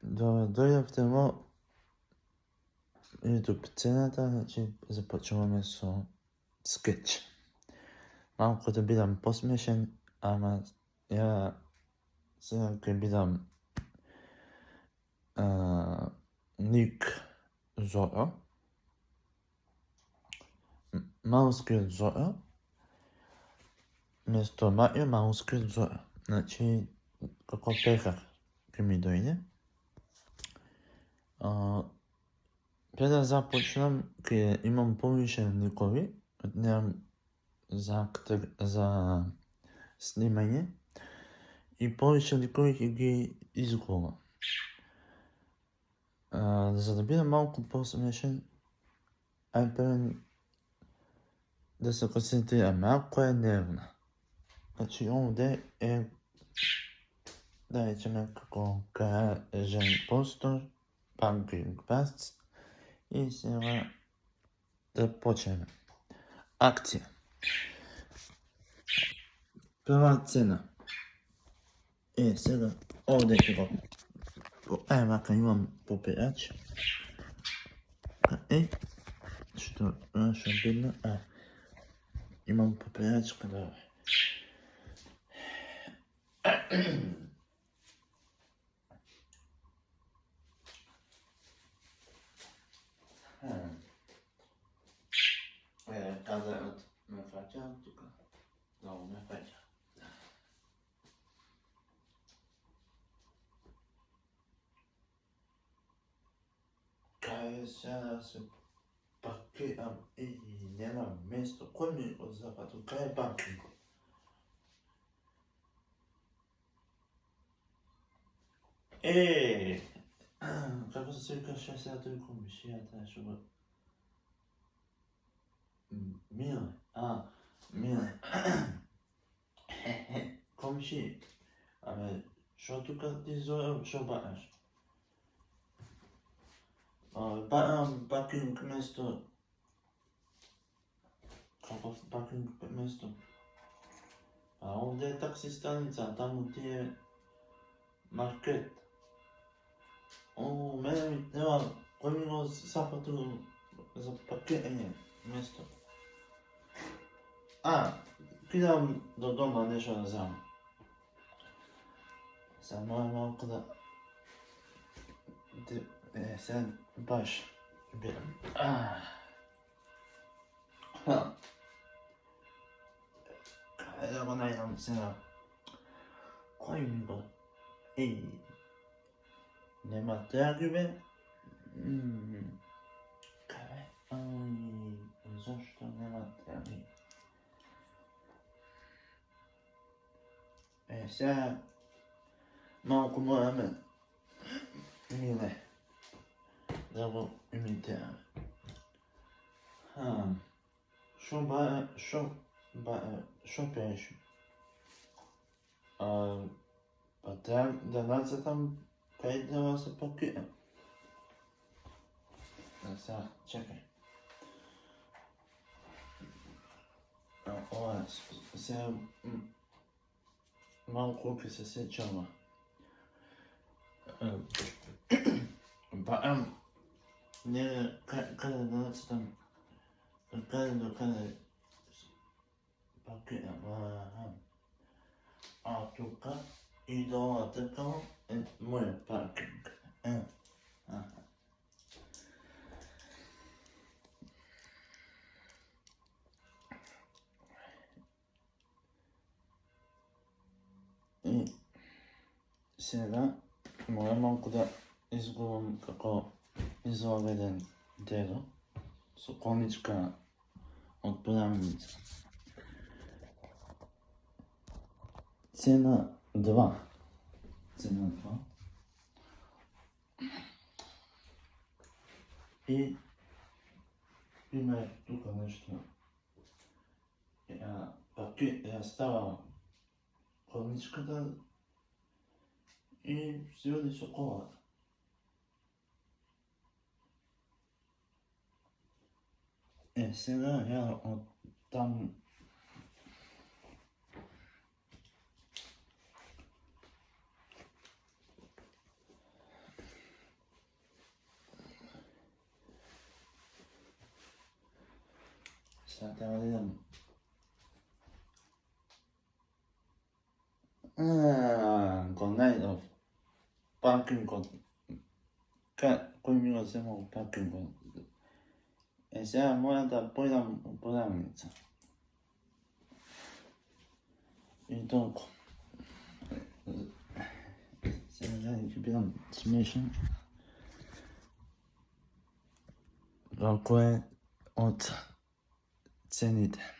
Дојдовте во YouTube сцената, значи започнуваме со скеч. Малку да бидам посмешен, ама ја сега ќе бидам Ник Зоро, малскиот Зоро, место Марио малскиот Зоро. Значи, како пекар ќе ми дојде. Пред да започнам, ќе имам повише ликови, немам за снимање и повише ликови ќе ги изгубам. За да бидам малку посмешен, ајде да се концентрираме, ако е нервна. Значи, овде е, да речеме, како кажен постор, pumpkin pasts, и сега да почнеме. Акција. Прва цена. Сега овде ќе го. Вака имам попирач. Што бидно? Имам попирач каде кадарот ме фаќа тука. Долу ме фаќа. Кај сега се паркирам и немам место. Кој ми го запатил? Кај е паркингот? Како се викаше сега тој комшијата, што го... Миле. Миле. Комши. Абе, што тука ти Зоро, што бараш? Барам паркинг место. Како паркинг место? Овде е такси станица, таму ти е маркет. Мене ми треба, кој ми го запатил за паркирање место? Кидам до дома нешто да земам. Сега мора малку да... сега баш бидам. Кај да го најдам сега? Кој ми го... Нема траги бе? Кај бе? Зошто нема траги? Сега малку мораме Миле да го имитираме. Шо пееш? Па треба да нацртам кај треба се паркирам. Сега, чекај. Ова, сега малку ќе се сеќава. Каде да нацртам? Каде до каде паркирам? Тука и до ова тркало е мојот паркинг. И сега мора малку да изгубам како изоведен дело со коничка од праменица. Цена 2. И има тука нешто. Ја ставам коничката и се оди со колата. Сега ја од таму Сега треба да идам. Го најдов паркингот. Кој ми го земал паркингот? Сега мора да појдам у продавница. И толку. Сега ќе бидам смешен. Колку е од цените.